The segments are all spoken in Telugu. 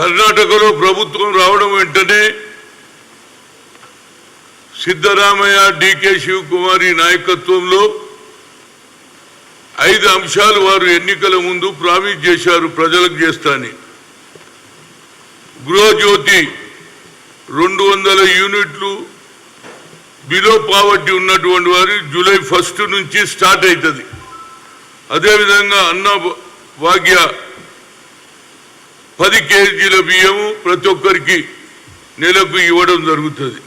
కర్ణాటకలో ప్రభుత్వం రావడం వెంటనే సిద్ధరామయ్య డికే శివకుమారి నాయకత్వంలో 5 అంశాలు వారు ఎన్నికల ముందు ప్రామిస్ చేశారు ప్రజలకు చేస్తాని. గృహజ్యోతి 200 యూనిట్లు బిలో పావర్టీ ఉన్నటువంటి వారు జూలై 1 నుంచి స్టార్ట్ అవుతుంది. అదేవిధంగా అన్న భాగ్య 10 కేజీల బియ్యము ప్రతి ఒక్కరికి నెలకు ఇవ్వడం జరుగుతుంది.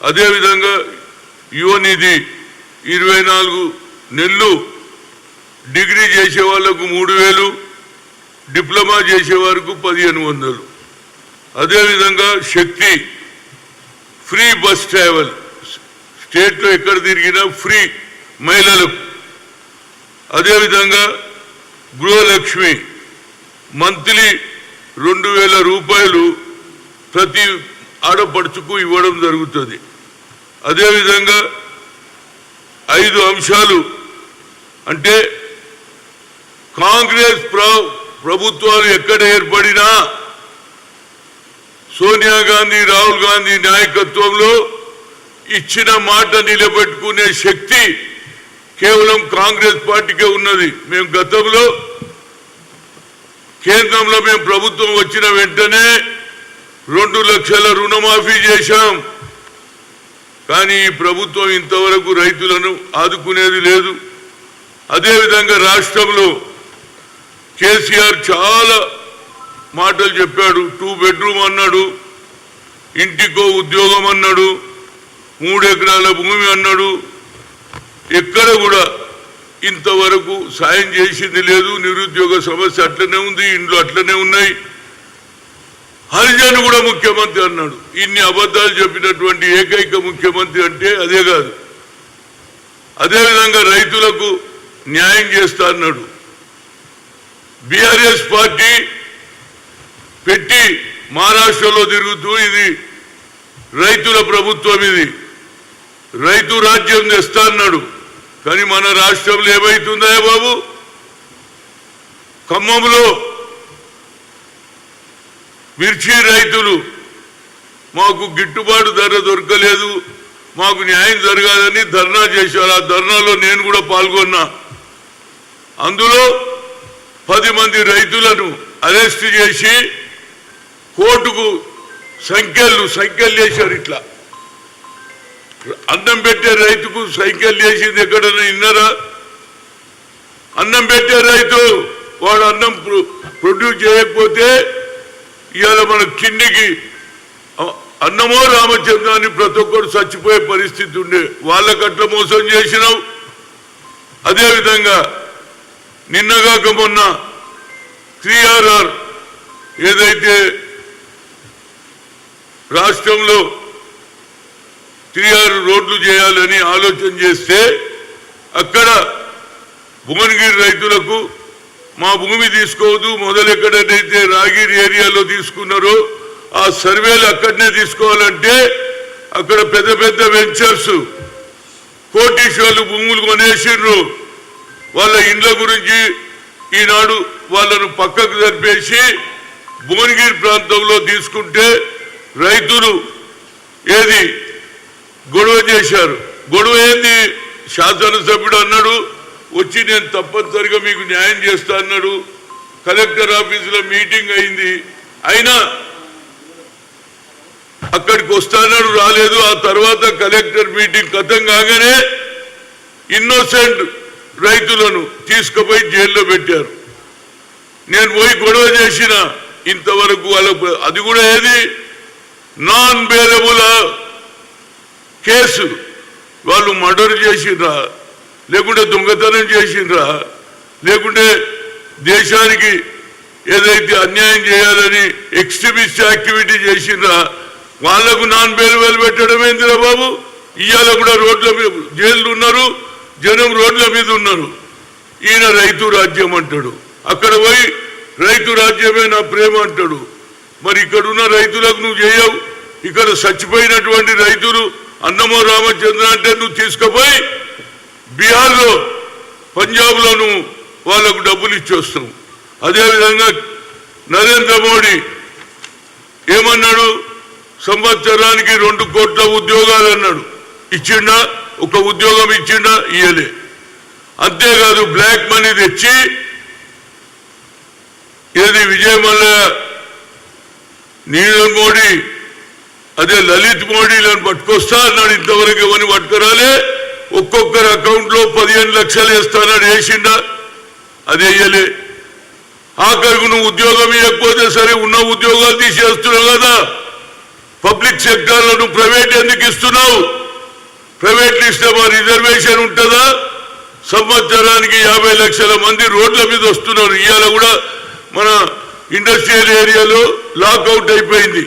అదేవిధంగా యువనిధి 24 నెలలు డిగ్రీ చేసే వాళ్లకు 3000, డిప్లొమా చేసే వారికి 1500. అదేవిధంగా శక్తి ఫ్రీ బస్ ట్రావెల్ స్టేట్లో ఎక్కడ తిరిగినా ఫ్రీ మహిళలకు. అదేవిధంగా గృహలక్ష్మి మంత్లీ 2000 రూపాయలు ప్రతి ఆడపడుచుకు ఇవ్వడం జరుగుతుంది. అదేవిధంగా 5 అంశాలు అంటే కాంగ్రెస్ ప్రభుత్వాలు ఎక్కడ ఏర్పడినా సోనియా గాంధీ, రాహుల్ గాంధీ నాయకత్వంలో ఇచ్చిన మాట నిలబెట్టుకునే శక్తి కేవలం కాంగ్రెస్ పార్టీకే ఉన్నది. మేము గతంలో కేంద్రంలో మేము ప్రభుత్వం వచ్చిన వెంటనే 2 లక్షల రుణమాఫీ చేశాం. కానీ ఈ ప్రభుత్వం ఇంతవరకు రైతులను ఆదుకునేది లేదు. అదేవిధంగా రాష్ట్రంలో కేసీఆర్ చాలా మాటలు చెప్పాడు. 2 బెడ్రూమ్ అన్నాడు, ఇంటికో ఉద్యోగం అన్నాడు, 3 ఎకరాల భూమి అన్నాడు. ఎక్కడ కూడా ఇంతవరకు సాయం చేసింది లేదు. నిరుద్యోగ సమస్య అట్లనే ఉంది, ఇండ్లు అట్లనే ఉన్నాయి. హరిజన్ కూడా ముఖ్యమంత్రి అన్నాడు. ఇన్ని అబద్ధాలు చెప్పినటువంటి ఏకైక ముఖ్యమంత్రి అంటే అదే కాదు. అదేవిధంగా రైతులకు న్యాయం చేస్తా అన్నాడు. బీఆర్ఎస్ పార్టీ పెట్టి మహారాష్ట్రలో తిరుగుతూ ఇది రైతుల ప్రభుత్వం, ఇది రైతు రాజ్యం తెస్తా అన్నాడు. కానీ మన రాష్ట్రంలో ఏమైతుందా బాబు? ఖమ్మంలో మిర్చి రైతులు మాకు గిట్టుబాటు ధర దొరకలేదు, మాకు న్యాయం జరగాలని ధర్నా చేశారు. ఆ ధర్నాలో నేను కూడా పాల్గొన్నా. అందులో 10 మంది రైతులను అరెస్ట్ చేసి కోర్టుకు సంఖ్యలు చేశారు. ఇట్లా అన్నం పెట్టే రైతుకు సంఖ్యలు చేసింది ఎక్కడన్నా విన్నారా? అన్నం పెట్టే రైతు వాడు అన్నం ప్రొడ్యూస్ చేయకపోతే ఇవాళ మన కిందికి అన్నమో రామచంద్రాన్ని ప్రతి ఒక్కరు చచ్చిపోయే పరిస్థితి ఉండే. వాళ్ళకట్ల మోసం చేసినావు. అదేవిధంగా నిన్నగాక మొన్న 3RR ఏదైతే రాష్ట్రంలో 3R రోడ్లు చేయాలని ఆలోచన చేస్తే అక్కడ భువనగిరి రైతులకు మా భూమి తీసుకోవద్దు, మొదలు ఎక్కడైతే రాగిరి ఏరియాలో తీసుకున్నారో ఆ సర్వేలు అక్కడనే తీసుకోవాలంటే అక్కడ పెద్ద పెద్ద వెంచర్స్ కోటీశ్వర్లు భూములు కొనేసిర్రు. వాళ్ళ ఇండ్ల గురించి ఈనాడు వాళ్ళను పక్కకు జరిపేసి భువనగిరి ప్రాంతంలో తీసుకుంటే రైతులు ఏది గొడవ చేశారు. గొడవ ఏంది? శాసనసభ్యుడు అన్నాడు వచ్చి నేను తప్పనిసరిగా మీకు న్యాయం చేస్తా అన్నాడు. కలెక్టర్ ఆఫీసులో మీటింగ్ అయింది, అయినా అక్కడికి వస్తాడు రాలేదు. ఆ తర్వాత కలెక్టర్ మీటింగ్ ఖతం కాగానే ఇన్నోసెంట్ రైతులను తీసుకుపోయి జైల్లో పెట్టారు. నేను పోయి గొడవ చేసిన ఇంతవరకు వాళ్ళకు అది కూడా ఏది నాన్ బెయిలబుల్ కేసు. వాళ్ళు మర్డర్ చేసిండ్రా, లేకుంటే దొంగతనం చేసిండ్రా, లేకుంటే దేశానికి ఏదైతే అన్యాయం చేయాలని ఎక్స్ట్రీమిస్ట్ యాక్టివిటీ చేసిండ్రా, వాళ్లకు నాన్ బెయిలబుల్ పెట్టడం ఏందిరా బాబు? ఇవాళ కూడా రోడ్ల మీద జైళ్ళు ఉన్నారు, జనం రోడ్ల మీద ఉన్నారు. ఈయన రైతు రాజ్యం అంటాడు, అక్కడ పోయి రైతు రాజ్యమే నా ప్రేమ అంటాడు. మరి ఇక్కడున్న రైతులకు నువ్వు చేయవు. ఇక్కడ చచ్చిపోయినటువంటి రైతులు అన్నమో రామచంద్ర అంటే నువ్వు తీసుకుపోయి బీహార్లో పంజాబ్లో నువ్వు వాళ్ళకు డబ్బులు ఇచ్చేస్తావు. అదేవిధంగా నరేంద్ర మోడీ ఏమన్నాడు? సంవత్సరానికి 2 కోట్ల ఉద్యోగాలు అన్నాడు. ఇచ్చిండా? ఒక ఉద్యోగం ఇచ్చిండా? ఇయ్యలే. అంతేకాదు బ్లాక్ మనీ తెచ్చి ఏది విజయ్ మల్లయ్య, నీరవ్ మోడీ, అదే లలిత్ మోడీలను పట్టుకొస్తా అన్నాడు. ఇంతవరకు ఎవరిని పట్టుకురాలే. ఒక్కొక్కరి అకౌంట్లో 15 లక్షలు వేస్తానని వేసిండా? అది వేయలే. ఆఖరికి నువ్వు ఉద్యోగం ఇవ్వకపోతే సరే, ఉన్న ఉద్యోగాలు తీసేస్తున్నావు కదా. పబ్లిక్ సెక్టార్లో నువ్వు ప్రైవేట్ ఎందుకు ఇస్తున్నావు? ప్రైవేట్లు ఇస్తే మా రిజర్వేషన్ ఉంటుందా? సంవత్సరానికి 50 లక్షల మంది రోడ్ల మీద వస్తున్నారు. ఇవాళ కూడా మన ఇండస్ట్రియల్ ఏరియాలో లాక్అవుట్ అయిపోయింది.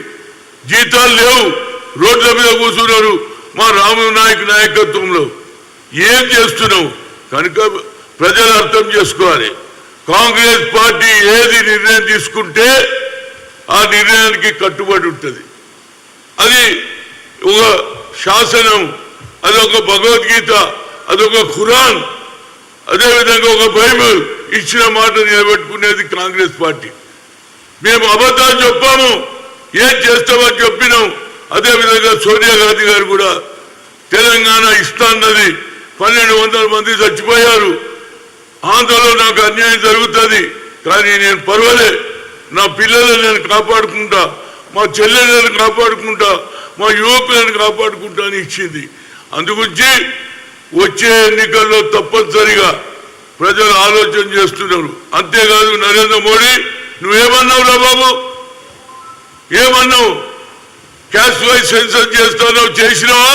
జీతాలు లేవు, రోడ్ల మీద కూర్చున్నారు. మా రాము నాయక్ నాయకత్వంలో ఏం చేస్తున్నావు? కనుక ప్రజలు అర్థం చేసుకోవాలి. కాంగ్రెస్ పార్టీ ఏది నిర్ణయం తీసుకుంటే ఆ నిర్ణయానికి కట్టుబడి ఉంటుంది. అది ఒక శాసనం, అదొక భగవద్గీత, అదొక ఖురాన్, అదేవిధంగా ఒక బైబిల్. ఇచ్చిన మాట నిలబెట్టుకునేది కాంగ్రెస్ పార్టీ. మేము అబద్ధాలు చెప్పాము, ఏం చేస్తామని చెప్పినాం. అదేవిధంగా సోనియా గాంధీ గారు కూడా తెలంగాణ ఇస్తాన్నది. 1200 మంది చచ్చిపోయారు. ఆంధ్రలో నాకు అన్యాయం జరుగుతుంది, కానీ నేను పర్వాలే, నా పిల్లలను నేను కాపాడుకుంటా, మా చెల్లెలను కాపాడుకుంటా, మా యువకులను కాపాడుకుంటా అని ఇచ్చింది. అందుగురించి వచ్చే ఎన్నికల్లో తప్పనిసరిగా ప్రజలు ఆలోచన చేస్తున్నారు. అంతేకాదు నరేంద్ర మోడీ, నువ్వేమన్నావు రా బాబు? ఏమన్నావు? క్యాస్ట్ వైజ్ సెన్సస్ చేస్తానో చేసినావా?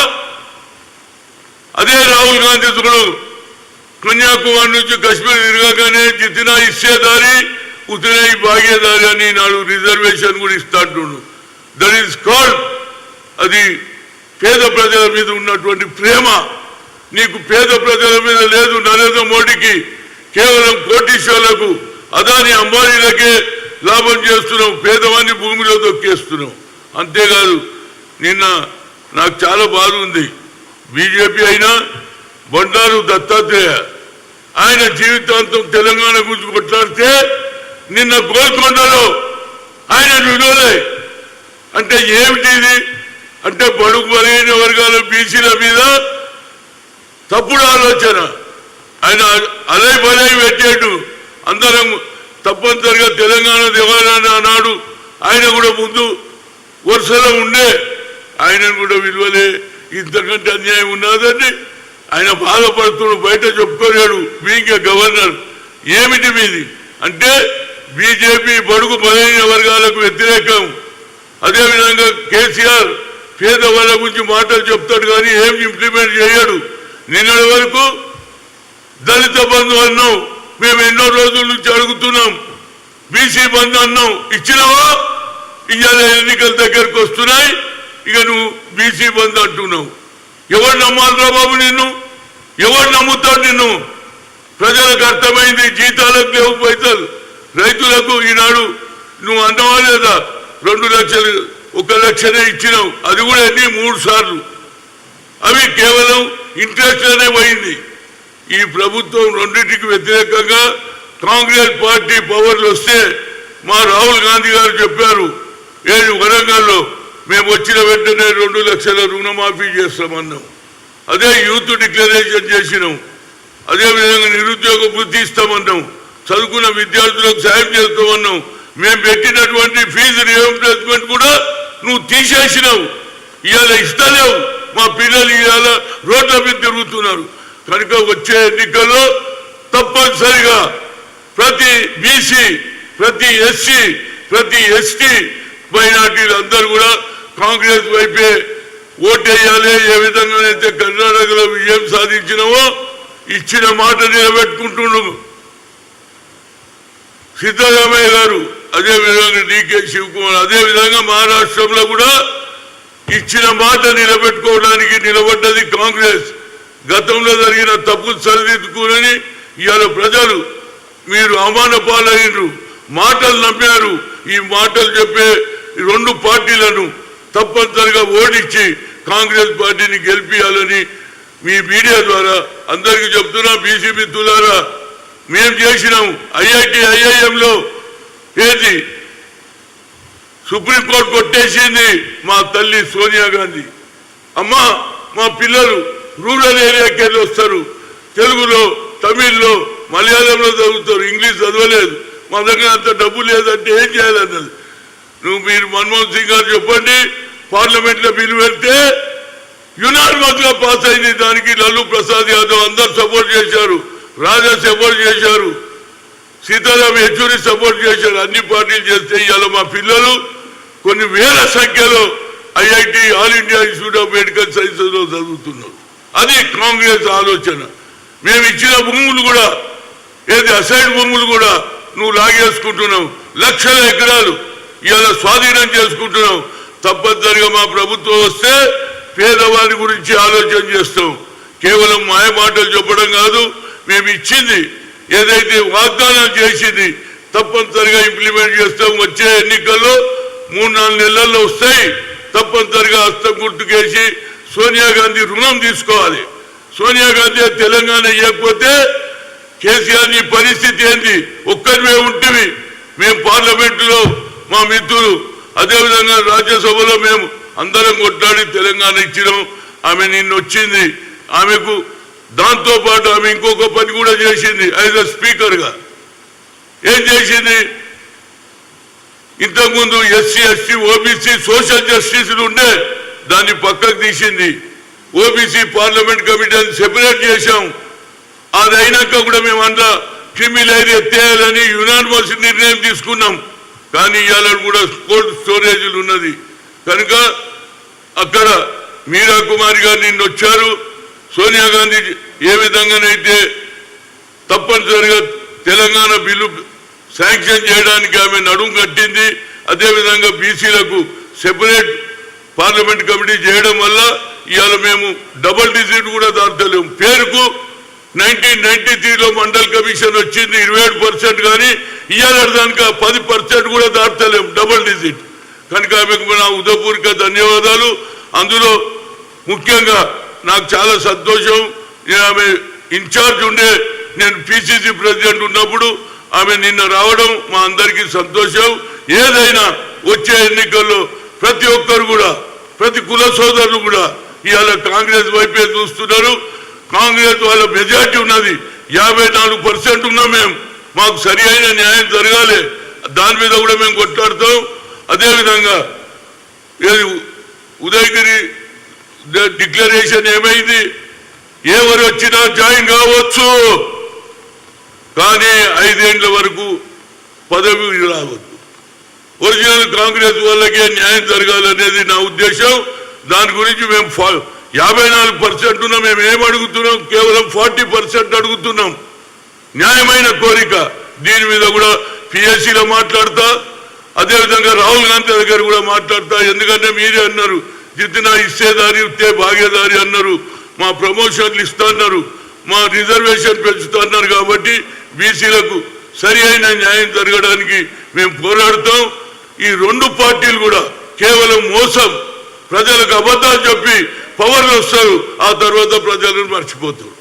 అదే రాహుల్ గాంధీ కన్యాకుమారి నుంచి కశ్మీర్ తిరగగానే జితినా ఇచ్చేదారి ఉతినా భాగ్యదారి అని నాడు రిజర్వేషన్ కూడా ఇస్తాంటుండు. దట్ ఈస్ కాల్డ్, అది పేద ప్రజల మీద ఉన్నటువంటి ప్రేమ. నీకు పేద ప్రజల మీద లేదు. నరేంద్ర మోడీకి కేవలం కోటీశ్వర్లకు, అదాని అంబానీలకే లాభం చేస్తున్నావు, పేదవాన్ని భూమిలో దొక్కేస్తున్నావు. అంతేకాదు నిన్న నాకు చాలా బాధ ఉంది. బీజేపీ అయినా బండారు దత్తాత్రేయ, ఆయన జీవితాంతం తెలంగాణ గురించి కొట్లాడితే నిన్న గోల్కొండలో ఆయన విడుదలై. అంటే ఏమిటి ఇది? అంటే బడుగు బలైన వర్గాల బీసీల మీద తప్పుడు ఆలోచన. ఆయన అలై బలై పెట్టాడు. అందరం తప్పనిసరిగా తెలంగాణ దేవాలయాన్ని అన్నాడు. ఆయన కూడా ముందు వరుసలో ఉండే, ఆయనను కూడా విలువలే. ఇంతకంటే అన్యాయం ఉన్నదండి. ఆయన బాధపడుతున్నాడు, బయట చెప్పుకోలేడు. బీయింగ్ గవర్నర్ ఏమిటి మీది అంటే బీజేపీ బడుగు బలైన వర్గాలకు వ్యతిరేకం. అదేవిధంగా కేసీఆర్ పేదవాళ్ళ గురించి మాటలు చెప్తాడు, కానీ ఏం ఇంప్లిమెంట్ చేయడు. నిన్నటి వరకు దళిత బంధు అన్నాం, మేము ఎన్నో రోజుల నుంచి అడుగుతున్నాం. బీసీ బంధు అన్నాం, ఇచ్చినావా? ఇవాళ ఎన్నికల దగ్గరకు వస్తున్నాయి, ఇక నువ్వు బీసీ బంధు అంటున్నావు. ఎవరు నమ్మాలిరా బాబు నిన్ను? ఎవరు నమ్ముతాడు నిన్ను? ప్రజలకు అర్థమైంది. జీతాలకు లేవు పైసలు. రైతులకు ఈనాడు నువ్వు అన్నవా లేదా? 2 లక్షలు, 1 లక్షనే ఇచ్చినావు. అది కూడా ఎన్ని 3 సార్లు. అవి కేవలం ఇంట్రెస్ట్ అనే పోయింది. ఈ ప్రభుత్వం రెండింటికి వ్యతిరేకంగా కాంగ్రెస్ పార్టీ పవర్లు వస్తే మా రాహుల్ గాంధీ గారు చెప్పారు, వరంగల్లో మేము వచ్చిన వెంటనే 2 లక్షల రుణమాఫీ చేస్తామన్నాం. అదే యూత్ డిక్లరేషన్ చేసినాం. అదేవిధంగా నిరుద్యోగ వృద్ధి ఇస్తామన్నాం. చదువుకున్న విద్యార్థులకు సాయం చేస్తామన్నాం. మేము పెట్టినటువంటి ఫీజు రియంబర్స్మెంట్ కూడా నువ్వు తీసేసినావు. ఇవాళ ఇస్తలేవు. మా పిల్లలు ఇవాళ రోడ్ల మీద తిరుగుతున్నారు. కనుక వచ్చే ఎన్నికల్లో తప్పనిసరిగా ప్రతి బీసీ, ప్రతి ఎస్సీ, ప్రతి ఎస్టీ మైనార్టీలు అందరూ కూడా కాంగ్రెస్ వైపే ఓటేయాలి. ఏ విధంగానైతే కర్ణాటకలో విజయం సాధించినావో ఇచ్చిన మాట నిలబెట్టుకుంటున్నాము సిద్ధరామయ్య గారు, అదేవిధంగా డీకే శివకుమార్, అదేవిధంగా మహారాష్ట్రంలో కూడా ఇచ్చిన మాట నిలబెట్టుకోవడానికి నిలబడ్డది కాంగ్రెస్. గతంలో జరిగిన తప్పు సరిదిద్దుకుని ఇవాళ ప్రజలు మీరు అవమాన పాలైనరు, మాటలు నమ్మారు. ఈ మాటలు చెప్పే 2 పార్టీలను తప్పనిసరిగా ఓడించి కాంగ్రెస్ పార్టీని గెలిపించాలని మీ మీడియా ద్వారా అందరికీ చెప్తున్నా. బీసీ మిత్రులారా, మేము చేసినాం. ఐఐటి, ఐఐఎంలో ఏది సుప్రీంకోర్టు కొట్టేసింది మా తల్లి సోనియా గాంధీ. అమ్మా మా పిల్లలు రూరల్ ఏరియాకి వెళ్ళి వస్తారు, తెలుగులో తమిళ్లో మలయాళంలో చదువుతారు, ఇంగ్లీష్ చదవలేదు, మా దగ్గర అంత డబ్బు లేదంటే ఏం చేయాలన్నది. మీరు మన్మోహన్ సింగ్ గారు చెప్పండి, పార్లమెంట్ లో బిల్లు పెడితే యునానిమస్ గా పాస్ అయింది. దానికి లల్లూ ప్రసాద్ యాదవ్ అందరు సపోర్ట్ చేశారు, రాజా సపోర్ట్ చేశారు, సీతారాం యెచూరి సపోర్ట్ చేశారు, అన్ని పార్టీలు చేస్తే ఇవాళ మా పిల్లలు కొన్ని వేల సంఖ్యలో IIT all India institute of medical sciences లో చదువుతున్నారు. అది కాంగ్రెస్ ఆలోచన. మేము ఇచ్చిన భూములు కూడా ఏది అసైడ్ భూములు కూడా నువ్వు లాగేసుకుంటున్నావు, లక్షల ఎకరాలు ఇవాళ స్వాధీనం చేసుకుంటున్నావు. తప్పనిసరిగా మా ప్రభుత్వం వస్తే పేదవారి గురించి ఆలోచన చేస్తాం. కేవలం మాయ మాటలు చెప్పడం కాదు, మేము ఇచ్చింది ఏదైతే వాగ్దానం చేసింది తప్పనిసరిగా ఇంప్లిమెంట్ చేస్తాం. వచ్చే ఎన్నికల్లో 3-4 నెలల్లో వస్తాయి. తప్పనిసరిగా హస్తం గుర్తుకేసి సోనియా గాంధీ రుణం తీసుకోవాలి. సోనియా గాంధీ తెలంగాణ ఇవ్వకపోతే కేసీఆర్ నీ పరిస్థితి ఏంటి? ఒక్కరిమే ఉంటుంది. మేము పార్లమెంటులో మా మిత్రులు, అదేవిధంగా రాజ్యసభలో మేము అందరం కొట్లాడి తెలంగాణ ఇచ్చినాం. ఆమె నిన్న వచ్చింది. ఆమెకు దాంతో పాటు ఆమె ఇంకొక పని కూడా చేసింది. యాజ్ అ స్పీకర్ గా ఏం చేసింది? ఇంతకుముందు SC ST OBC social justice ఉండే దాన్ని పక్కకు తీసింది. ఓబీసీ పార్లమెంట్ కమిటీని సెపరేట్ చేశాం. అది అయినాక కూడా మేము అందులో క్రిమినల్ ఎత్తేయాలని యునానిమస్ నిర్ణయం తీసుకున్నాం. కానీ ఇవాళ కూడా కోల్డ్ స్టోరేజీలు ఉన్నది కనుక అక్కడ మీరా కుమారి గారు నిన్న వచ్చారు. సోనియా గాంధీ ఏ విధంగానైతే తప్పనిసరిగా తెలంగాణ బిల్లు శాంక్షన్ చేయడానికి ఆమె నడుము కట్టింది. అదేవిధంగా బీసీలకు సెపరేట్ పార్లమెంట్ కమిటీ చేయడం వల్ల ఇవాళ మేము డబుల్ డిజిట్ కూడా దాటలేము. పేరుకు 1993లో మండల్ కమిషన్ వచ్చింది 27%, కానీ ఇవాళ దానికి 10% కూడా దాటలేము, డబుల్ డిజిట్. కనుక ఆమెకు నా ఉదయపూర్వక ధన్యవాదాలు. అందులో ముఖ్యంగా నాకు చాలా సంతోషం, ఆమె ఇన్ఛార్జ్ ఉండే నేను పిసిసి ప్రెసిడెంట్ ఉన్నప్పుడు ఆమె నిన్న రావడం మా అందరికీ సంతోషం. ఏదైనా వచ్చే ఎన్నికల్లో ప్రతి ఒక్కరు కూడా, ప్రతి కుల సోదరులు కూడా ఇవాళ కాంగ్రెస్ వైపే చూస్తున్నారు. కాంగ్రెస్ వాళ్ళ మెజార్టీ ఉన్నది, 54% ఉన్నాం మేము. మాకు సరి అయిన న్యాయం జరగాలి, దాని మీద కూడా మేము కొట్లాడతాం. అదేవిధంగా ఉదయగిరి డిక్లరేషన్ ఏమైంది? ఎవరు వచ్చినా జాయిన్ కావచ్చు, కానీ 5 ఏళ్ల వరకు పదవి రావద్దు. ఒరిజినల్ కాంగ్రెస్ వాళ్ళకే న్యాయం జరగాలనేది నా ఉద్దేశం. దాని గురించి మేము 54% ఉన్నాం. మేము ఏం అడుగుతున్నాం? కేవలం 40% అడుగుతున్నాం. న్యాయమైన కోరిక. దీని మీద కూడా పిఎస్సీలో మాట్లాడతా, అదేవిధంగా రాహుల్ గాంధీ దగ్గర కూడా మాట్లాడతా. ఎందుకంటే మీరే అన్నారు జితనా ఇచ్చేదారి ఇస్తే భాగ్యదారి అన్నారు, మా ప్రమోషన్లు ఇస్తా అన్నారు, మా రిజర్వేషన్ పెంచుతా అన్నారు. కాబట్టి బీసీలకు సరి అయిన న్యాయం జరగడానికి మేము పోరాడతాం. ఈ 2 పార్టీలు కూడా కేవలం మోసం, ప్రజలకు అబద్ధాలు చెప్పి పవర్లు వస్తారు, ఆ తర్వాత ప్రజలను మర్చిపోతారు.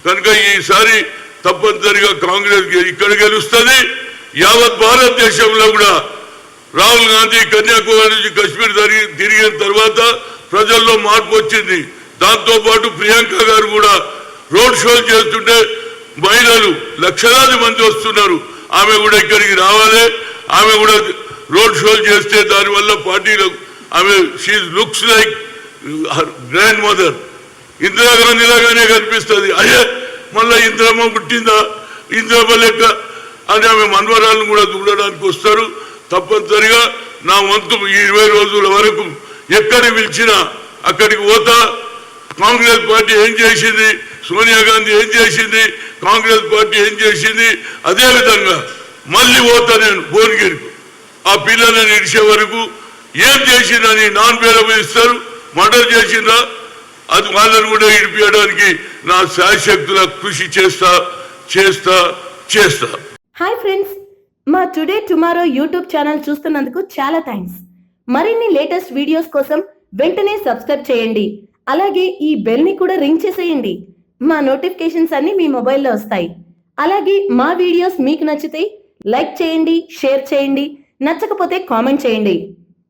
కనుక ఈసారి తప్పనిసరిగా కాంగ్రెస్ ఇక్కడ గెలుస్తుంది. యావత్ భారతదేశంలో కూడా రాహుల్ గాంధీ కన్యాకుమారి నుంచి కశ్మీర్ తిరిగిన తర్వాత ప్రజల్లో మార్పు వచ్చింది. దాంతోపాటు ప్రియాంక గారు కూడా రోడ్ షోలు చేస్తుంటే మహిళలు లక్షలాది మంది వస్తున్నారు. ఆమె కూడా ఇక్కడికి రావాలి, ఆమె కూడా రోడ్ షోలు చేస్తే దానివల్ల పార్టీలకు ఆమె she looks like grand mother, Indira Gandhi లాగానే కనిపిస్తుంది. అయ్యే మళ్ళీ ఇందిరమ్మ పుట్టిందా, ఇందిరమ్మ లెక్క అని ఆమె మన్వరాలను కూడా చూడడానికి వస్తారు. తప్పనిసరిగా నా వంతు ఈ 20 రోజుల వరకు ఎక్కడికి పిలిచినా అక్కడికి పోతా. కాంగ్రెస్ పార్టీ ఏం చేసింది, సోనియా గాంధీ ఏం చేసింది, కాంగ్రెస్ పార్టీ ఏం చేసింది, అదేవిధంగా మళ్ళీ పోతా నేను భువనగిరికి. ఆ పిల్లలను ఇడిచే వరకు ఏం చేసిందని నాన్ బెయిలబుల్ ఇస్తారు, మర్డర్ చేసిందా, అది వాళ్ళని కూడా ఇడిపించడానికి నా శాయశక్తుల కృషి చేస్తా చేస్తా చేస్తా. హాయ్ ఫ్రెండ్స్, మా టుడే టుమారో యూట్యూబ్ ఛానల్ చూస్తున్నందుకు చాలా థ్యాంక్స్. మరిన్ని లేటెస్ట్ వీడియోస్ కోసం వెంటనే సబ్స్క్రైబ్ చేయండి. అలాగే ఈ బెల్ ని కూడా రింగ్ చేసేయండి. మా నోటిఫికేషన్స్ అన్ని మీ మొబైల్లో వస్తాయి. అలాగే మా వీడియోస్ మీకు నచ్చితే లైక్ చేయండి, షేర్ చేయండి, నచ్చకపోతే కామెంట్ చేయండి.